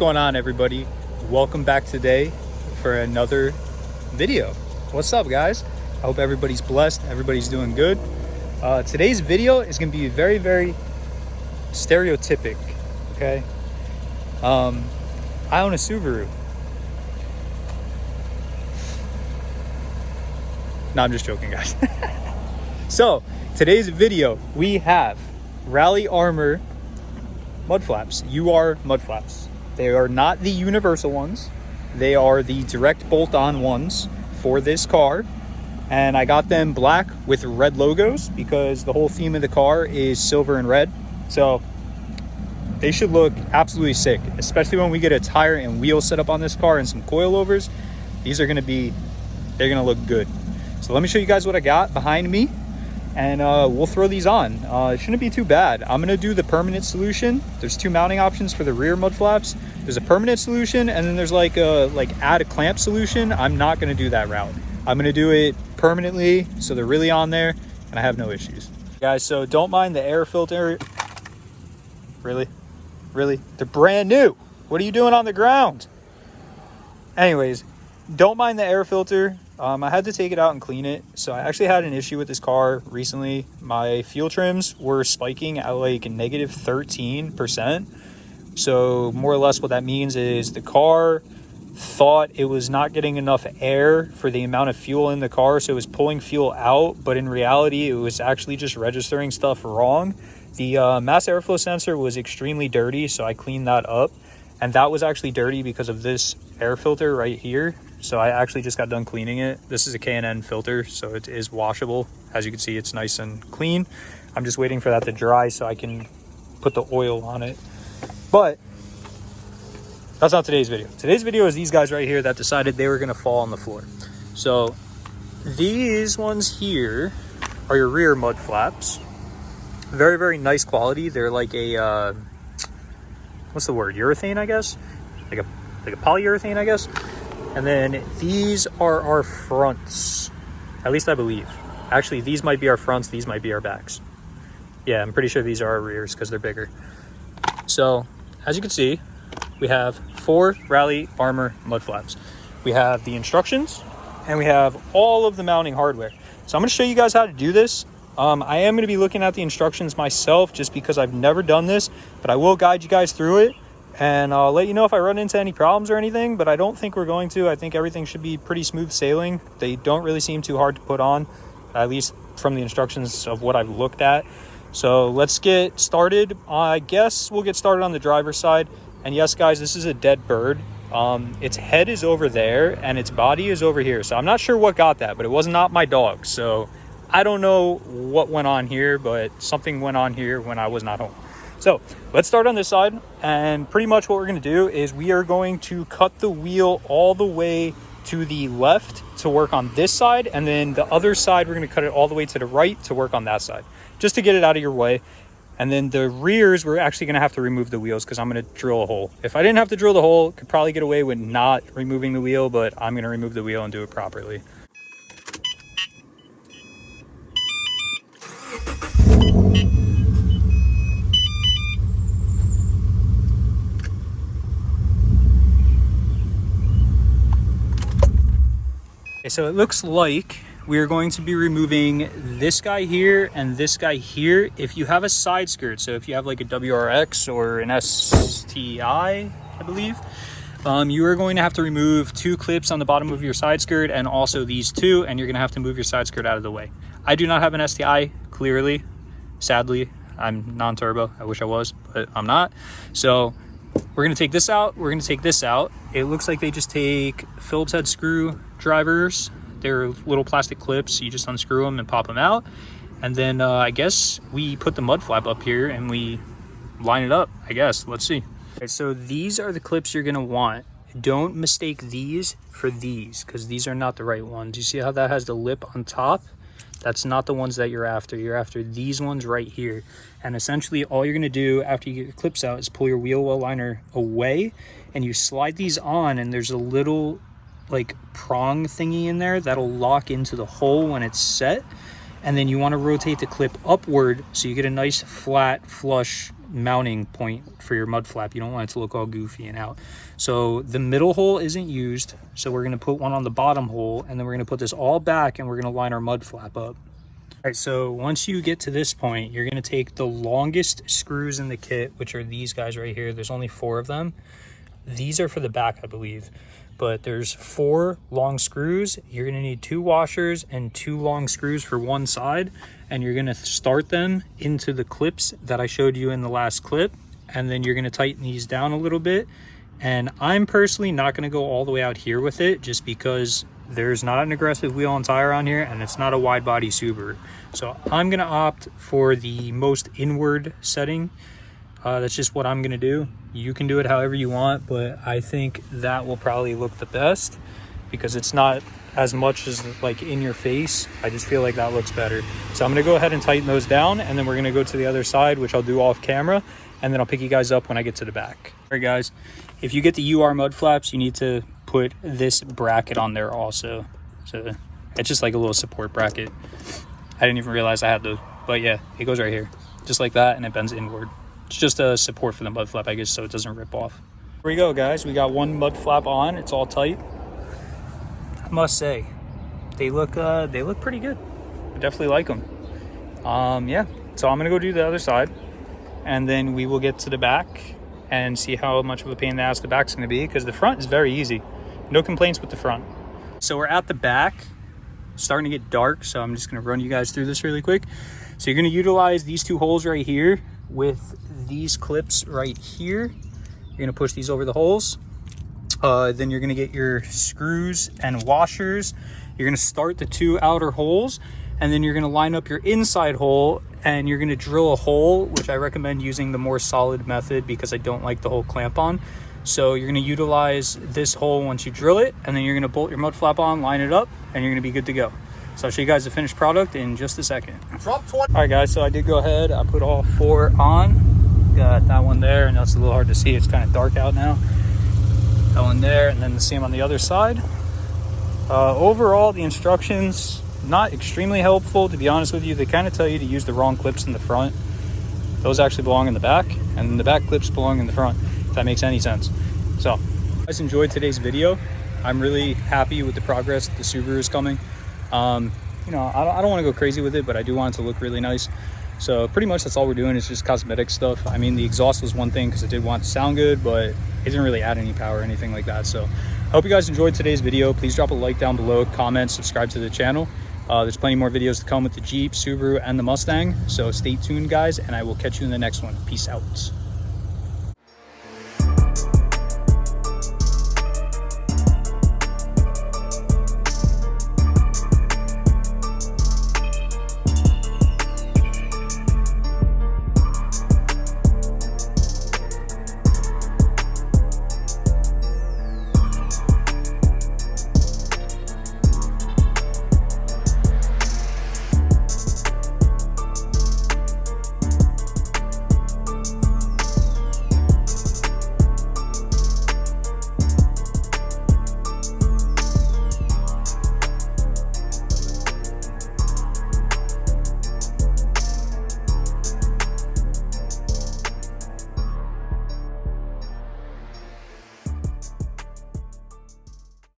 going on, everybody? Welcome back today for another video. What's up, guys? I hope everybody's blessed, everybody's doing good. Today's video is going to be very stereotypic, okay? I own a Subaru. No, I'm just joking, guys. So today's video, we have Rally Armor mud flaps. UR mud flaps. They are not the universal ones. They are the direct bolt-on ones for this car. And I got them black with red logos because the whole theme of the car is silver and red. So they should look absolutely sick, especially when we get a tire and wheel set up on this car and some coilovers. These are they're gonna look good. So let me show you guys what I got behind me, and we'll throw these on. It shouldn't be too bad. I'm gonna do the permanent solution. There's two mounting options for the rear mud flaps. There's a permanent solution, and then there's like add a clamp solution. I'm not gonna do that route. I'm gonna do it permanently, so they're really on there, and I have no issues. Guys, so don't mind the air filter. Really? They're brand new. What are you doing on the ground? Anyways, don't mind the air filter. I had to take it out and clean it. So I actually had an issue with this car recently. My fuel trims were spiking at like -13%. So more or less what that means is the car thought it was not getting enough air for the amount of fuel in the car. So it was pulling fuel out, but in reality, it was actually just registering stuff wrong. The mass airflow sensor was extremely dirty, so I cleaned that up. And that was actually dirty because of this air filter right here. So I actually just got done cleaning it. This is a K&N filter, so it is washable. As you can see, it's nice and clean. I'm just waiting for that to dry so I can put the oil on it. But that's not today's video. Today's video is these guys right here that decided they were gonna fall on the floor. So these ones here are your rear mud flaps. Very nice quality. They're like a what's the word, urethane, I guess, like a polyurethane, I guess. And then these are our fronts, at least I believe. Actually, these might be our fronts, these might be our backs. Yeah, I'm pretty sure these are our rears because they're bigger. So as you can see, we have 4 Rally Armor mud flaps. We have the instructions and we have all of the mounting hardware. So I'm going to show you guys how to do this. I am going to be looking at the instructions myself just because I've never done this, but I will guide you guys through it, and I'll let you know if I run into any problems or anything, but I don't think we're going to. I think everything should be pretty smooth sailing. They don't really seem too hard to put on, at least from the instructions of what I've looked at. So let's get started. I guess we'll get started on the driver's side. And yes, guys, this is a dead bird. Its head is over there and its body is over here. So I'm not sure what got that, but it was not my dog. So I don't know what went on here, but something went on here when I was not home. So let's start on this side, and pretty much what we're going to do is we are going to cut the wheel all the way to the left to work on this side, and then the other side we're going to cut it all the way to the right to work on that side, just to get it out of your way. And then the rears, we're actually going to have to remove the wheels because I'm going to drill a hole. If I didn't have to drill the hole, could probably get away with not removing the wheel, but I'm going to remove the wheel and do it properly. Okay, so it looks like we're going to be removing this guy here and this guy here. If you have a side skirt, so if you have like a WRX or an STI, I believe, you are going to have to remove 2 clips on the bottom of your side skirt and also these 2, and you're going to have to move your side skirt out of the way. I do not have an STI, clearly. Sadly, I'm non-turbo. I wish I was, but I'm not. So we're going to take this out. We're going to take this out. It looks like they just take Phillips head screw drivers. They're little plastic clips. You just unscrew them and pop them out. And then I guess we put the mud flap up here and we line it up, I guess. Let's see. Okay, so these are the clips you're going to want. Don't mistake these for these because these are not the right ones. You see how that has the lip on top? That's not the ones that you're after. You're after these ones right here. And essentially all you're going to do after you get your clips out is pull your wheel well liner away and you slide these on, and there's a little like prong thingy in there that'll lock into the hole when it's set. And then you want to rotate the clip upward so you get a nice flat flush mounting point for your mud flap. You don't want it to look all goofy and out. So the middle hole isn't used, so we're going to put one on the bottom hole, and then we're going to put this all back, and we're going to line our mud flap up. All right, so once you get to this point, you're going to take the longest screws in the kit, which are these guys right here. There's only 4 of them. These are for the back, I believe, but there's 4 long screws. You're going to need 2 washers and 2 long screws for one side, and you're going to start them into the clips that I showed you in the last clip, and then you're going to tighten these down a little bit. And I'm personally not going to go all the way out here with it, just because there's not an aggressive wheel and tire on here, and it's not a wide body Subaru. So I'm going to opt for the most inward setting. That's just what I'm going to do. You can do it however you want, but I think that will probably look the best because it's not as much as like in your face. I just feel like that looks better. So I'm going to go ahead and tighten those down, and then we're going to go to the other side, which I'll do off camera, and then I'll pick you guys up when I get to the back. All right, guys, if you get the UR mud flaps, you need to put this bracket on there also. So it's just like a little support bracket. I didn't even realize I had those, but yeah, it goes right here, just like that, and it bends inward. It's just a support for the mud flap, I guess, so it doesn't rip off. Here we go, guys. We got one mud flap on. It's all tight. I must say, they look pretty good. I definitely like them. Yeah. So I'm gonna go do the other side, and then we will get to the back and see how much of a pain in the ass the back's gonna be, because the front is very easy. No complaints with the front. So we're at the back. It's starting to get dark, so I'm just gonna run you guys through this really quick. So you're gonna utilize these 2 holes right here with these clips right here. You're gonna push these over the holes. Then you're gonna get your screws and washers. You're gonna start the 2 outer holes, and then you're gonna line up your inside hole, and you're gonna drill a hole, which I recommend using the more solid method because I don't like the whole clamp on. So you're gonna utilize this hole once you drill it, and then you're gonna bolt your mud flap on, line it up, and you're gonna be good to go. So I'll show you guys the finished product in just a second. All right, guys, so I did go ahead. I put all 4 on. Got that one there, and that's a little hard to see. It's kind of dark out now. That one there, and then the same on the other side. Overall, the instructions, not extremely helpful, to be honest with you. They kind of tell you to use the wrong clips in the front. Those actually belong in the back, and the back clips belong in the front, if that makes any sense. So, if you guys enjoyed today's video. I'm really happy with the progress the Subaru is coming. You know, I don't want to go crazy with it, but I do want it to look really nice. So pretty much that's all we're doing is just cosmetic stuff. I mean, the exhaust was one thing because I did want it to sound good, but it didn't really add any power or anything like that. So I hope you guys enjoyed today's video. Please drop a like down below, comment, subscribe to the channel. There's plenty more videos to come with the Jeep, Subaru, and the Mustang. So stay tuned, guys, and I will catch you in the next one. Peace out.